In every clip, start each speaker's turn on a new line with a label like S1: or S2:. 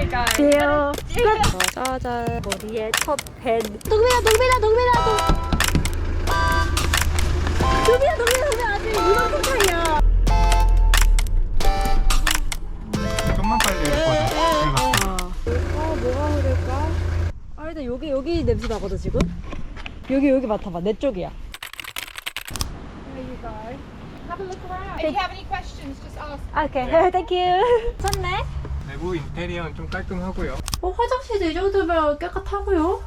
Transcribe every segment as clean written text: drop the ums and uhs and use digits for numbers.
S1: 돼요. 끝. 짜잔. 머리에 첫 펜. 동민아. 아직 이만큼 차이야.
S2: 좀만 빨리 예뻐져.
S1: 뭐가 흐를까? 일단 여기 냄새 나거든 지금. 여기 맡아봐. 내 쪽이야.
S3: Have a look around. If you have any questions, just ask.
S1: 오케이. 땡큐. 좋네.
S2: 내부 인테리어는 좀 깔끔하고요.
S1: 화장실도 이 정도면 깨끗하고요.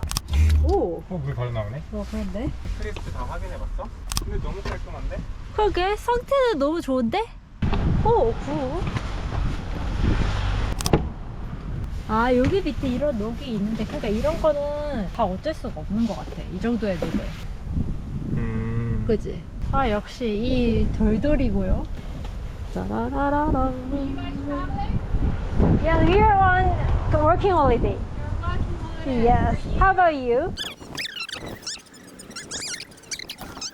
S1: 오.
S2: 물 바로 나오네.
S1: 그런데?
S2: 크리스트 다 확인해봤어? 근데 너무 깔끔한데?
S1: 그러게 상태는 너무 좋은데? 오, 굿. 여기 밑에 이런 녹이 있는데 그러니까 이런 거는 다 어쩔 수가 없는 것 같아. 이 정도의 녹을. 그지? 역시 이 돌돌이고요. 짜라라라랑. Yeah, we're on working holiday. Yes. How about you?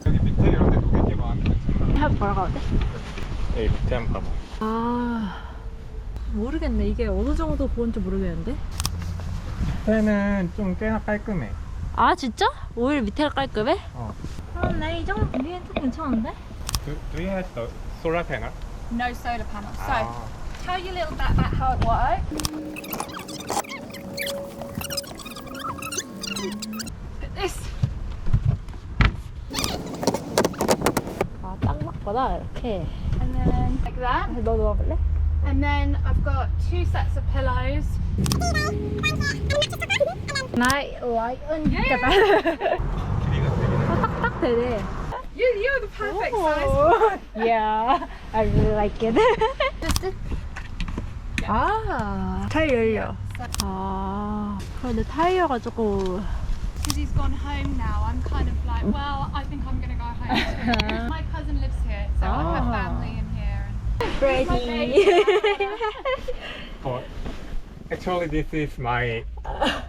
S2: 여기 밑에 이런 데 녹이 많은 거 있잖아.
S1: 한번 보러 가도 돼?
S2: 여기 밑에 한번 봐봐.
S1: 모르겠네. 이게 어느 정도 보는지 모르겠는데.
S2: 밑에는 좀 꽤나 깔끔해.
S1: 진짜? 오히려 밑에가 깔끔해?
S2: 어.
S1: 이 정도 위엔 좀 괜찮은데?
S2: Do you have the solar panel?
S3: No solar panels. So,
S2: 아.
S3: tell you a little bit about how it works. Put this.
S1: 딱 맞구나. 이렇게.
S3: And then like that.
S1: 너 넣어볼래?
S3: And then I've got 2 sets of pillows.
S1: 나이 라이언.
S2: 길이가 되게
S1: 딱 되네.
S3: You're the perfect size.
S1: Yeah, I really like it. 타이어 열려. 그런데 타이어가 조금.
S3: Because he's gone home now, I'm kind of like, well, I think I'm going to go home too. My cousin lives here, so I have family in here.
S1: Ready.
S2: But actually this is my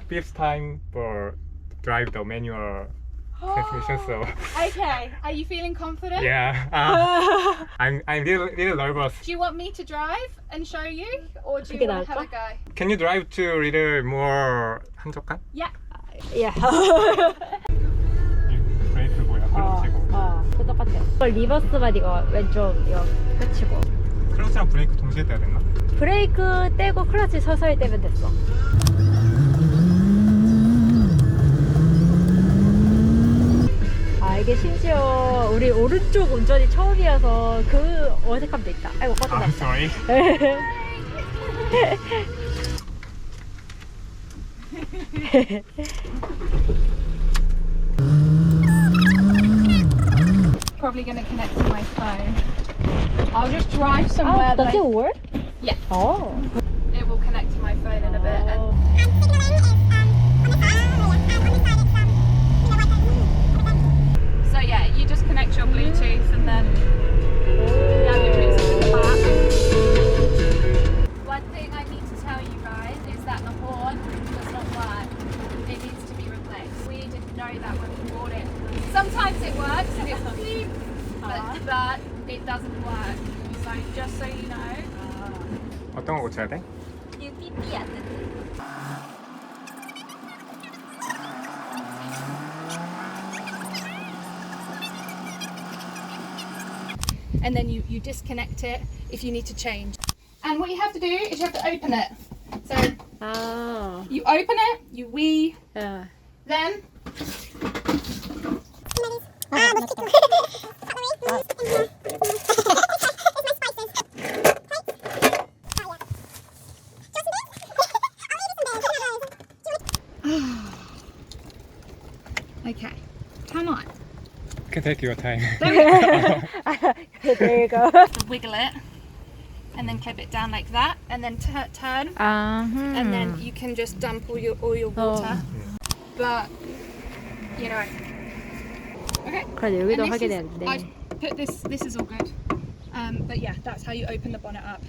S2: 5th time for drive the manual transmission, so
S3: Okay, are you feeling confident?
S2: yeah, I'm little nervous.
S3: Do you want me to drive and show you, or do
S1: 그게
S3: you want to have a
S1: 나을까?
S3: go?
S2: Can you drive to little more 한적한?
S3: Yeah.
S1: Yeah.
S2: 브레이크고요. 클러치고.
S1: 그 똑같아. 이걸 리버스만 이거 왼쪽 이거 끝이고.
S2: 클러치랑 브레이크 동시에 떼야 됐나?
S1: 브레이크 떼고 클러치 서서히 떼면 됐어. 이게 심지어 우리 오른쪽 운전이 처음이어서 그 어색함도 있다. 아이고
S2: I'm
S1: 꺼져놨다.
S2: sorry.
S3: Probably going to connect to my phone. I'll just drive somewhere
S1: does
S3: that
S1: it work?
S3: Yeah.
S1: It
S3: it will connect to my phone in a bit. And so yeah, you just connect your Bluetooth and then you have your Bluetooth in the back. One thing I need to tell you guys is that the horn does not work. It needs to be replaced. We didn't know that when we bought it. Sometimes it works and it's beep, but it doesn't work. So just so you know.
S2: 어떤 거 고쳐야 돼?
S1: You 삐삐 안 돼.
S3: And then you disconnect it if you need to change. And what you have to do is you have to open it. So you open it, you wee, then okay, come on.
S2: You can take your time.
S1: There you go.
S3: Wiggle it and then clip it down like that and then turn and then you can just dump all your water. But you know, okay.
S1: 그래 여기도
S3: And
S1: 하게
S3: this is-
S1: 되는데.
S3: I put this is all good. But yeah, that's how you open the bonnet up.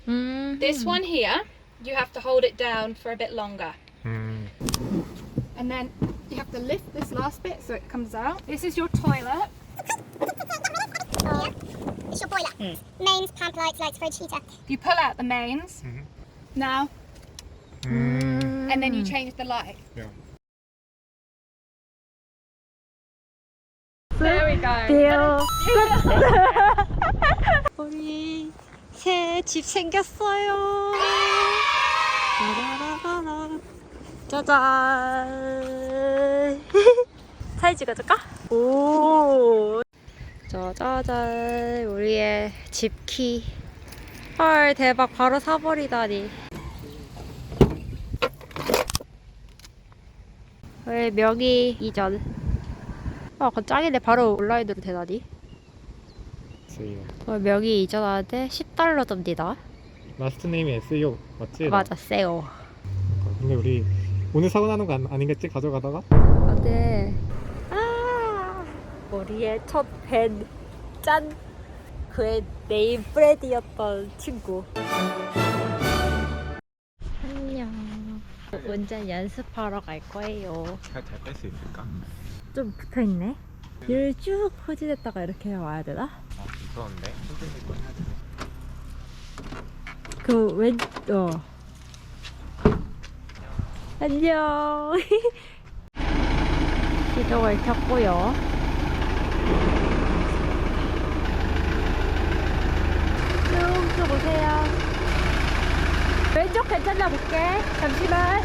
S3: This one here, you have to hold it down for a bit longer. And then you have to lift this last bit so it comes out. This is your toilet.
S4: It's your boiler. Mains, pump, lights, fridge, heater.
S3: You pull out the mains. Now, and then you change the light.
S2: Yeah.
S3: There we go.
S1: 돼요. 우리 새 집 생겼어요. 라라라라. 짜잔. 사진 찍어줄까? 오. 짜자잔. 우리의 집 키. 헐 대박 바로 사버리다니. 왜 명의 이전. 아, 그 짱이네. 바로 온라인으로 되다니.
S2: SEO.
S1: 명의 이전하는데 $10 듭니다.
S2: 라스트 네임이 SEO 맞지?
S1: 맞아, 세요.
S2: 근데 우리 오늘 사고 나는 거 아니겠지? 가져가다가?
S1: 네. 아, 우리의 첫 밴. 짠. 그의 네임 프레디였던 친구. 안녕. 운전 연습하러 갈 거예요.
S2: 잘 뺄 수 있을까?
S1: 좀 붙어있네. 얘를 쭉 허지댔다가 이렇게 와야 되나?
S2: 무서운데? 흔들릴 거 해야 돼.
S1: 그 안녕. 시동을 켰고요. 쭉 오세요. 왼쪽 괜찮나 볼게. 잠시만.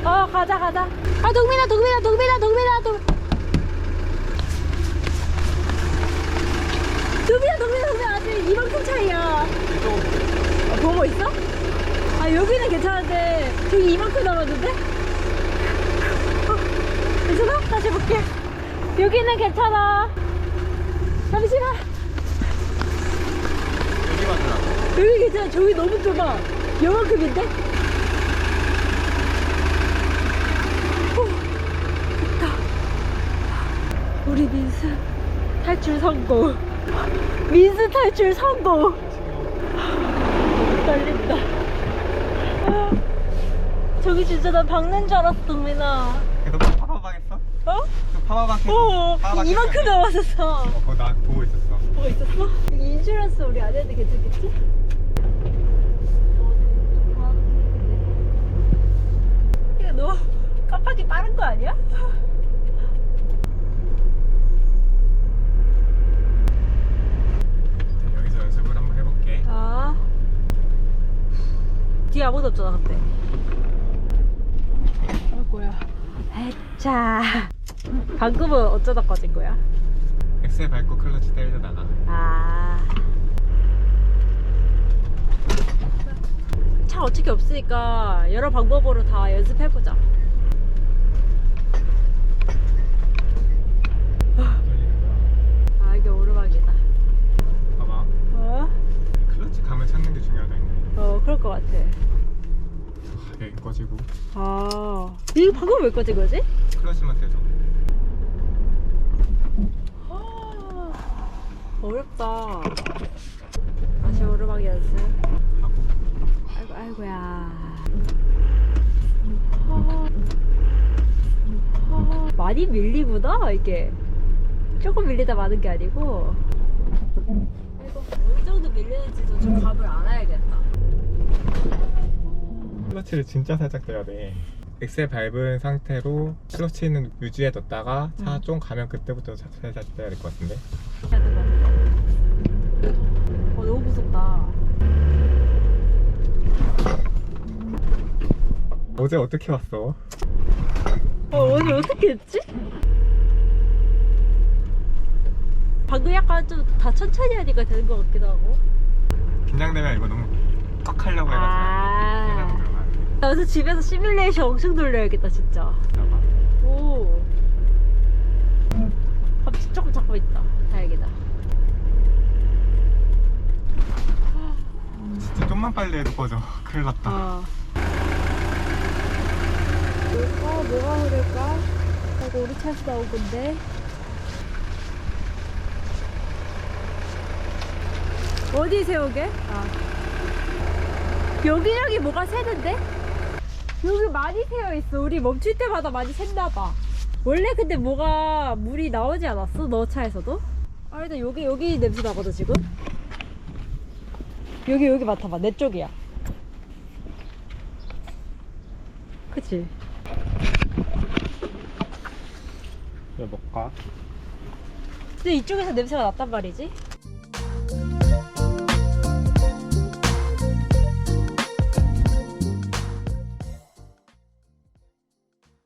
S1: 가자. 아, 동민아. 동민아 아직 이만큼 차이야. 보고 있어? 아, 여기는 괜찮은데 저기 이만큼 남았는데? 괜찮아? 다시 볼게. 여기는 괜찮아. 잠시만.
S2: 여기만 들어가.
S1: 여기 괜찮아. 저기 너무 좁아. 요만큼인데? 됐다. 우리 민수 탈출 성공. 민수 탈출 성공. 떨린다. 저기 진짜 난 박는 줄 알았어, 동민아.
S2: 너 파마박했어?
S1: 어?
S2: 너 파마박했어?
S1: 이만큼 남았었어.
S2: 그거 나 보고 있었어.
S1: 보고 있었어? 여기 인슈런스 우리 안 해도 괜찮겠지? 이거 너무 깜빡이 빠른 거 아니야?
S2: 여기서 연습을 한번 해볼게.
S1: 뒤에 아무도 없잖아, 근데. 아이고야. 자, 방금은 어쩌다 꺼진 거야?
S2: 엑셀 밟고 클러치 때리다가.
S1: 차 어떻게 없으니까 여러 방법으로 다 연습해보자. 이게 오르막이다.
S2: 봐봐. 클러치 감을 찾는 게 중요하다.
S1: 그럴 것 같아.
S2: 여기 꺼지고.
S1: 이거 방금 왜 꺼진 거지?
S2: 클러치만 떼줘.
S1: 어렵다. 다시 오르막 연습.
S2: 하고.
S1: 아이고야. 많이 밀리구나, 이게. 조금 밀리다 마는 게 아니고. 아이고, 어느 정도 밀리는지도 좀 감을 알아야겠다.
S2: 클러치를 진짜 살짝 떼야 돼. 엑셀 밟은 상태로 클러치는 유지해 뒀다가 차 좀 가면 그때부터 살짝 떼야 될 것 같은데.
S1: 너무 무섭다.
S2: 어제 어떻게 왔어?
S1: 어제 어떻게 했지? 방금 약간 좀 다 천천히 하니까 되는 것 같기도 하고.
S2: 긴장되면 이거 너무 꽉 하려고 해가지고.
S1: 나 그래서 집에서 시뮬레이션 엄청 돌려야겠다, 진짜.
S2: 봐봐.
S1: 오. 조금 잡고 있다. 다행이다.
S2: 진짜 좀만 빨리 해도 꺼져. 큰일 났다.
S1: 뭐가 흐를까? 이거 우리 차에서 나온 건데. 어디 세우게? 여기 뭐가 새는데? 여기 많이 새어 있어. 우리 멈출 때마다 많이 샜나 봐. 원래 근데 뭐가 물이 나오지 않았어? 너 차에서도? 일단 여기 냄새 나거든 지금. 여기 맡아봐. 내 쪽이야. 그치?
S2: 이거 먹까?
S1: 근데 이쪽에서 냄새가 났단 말이지?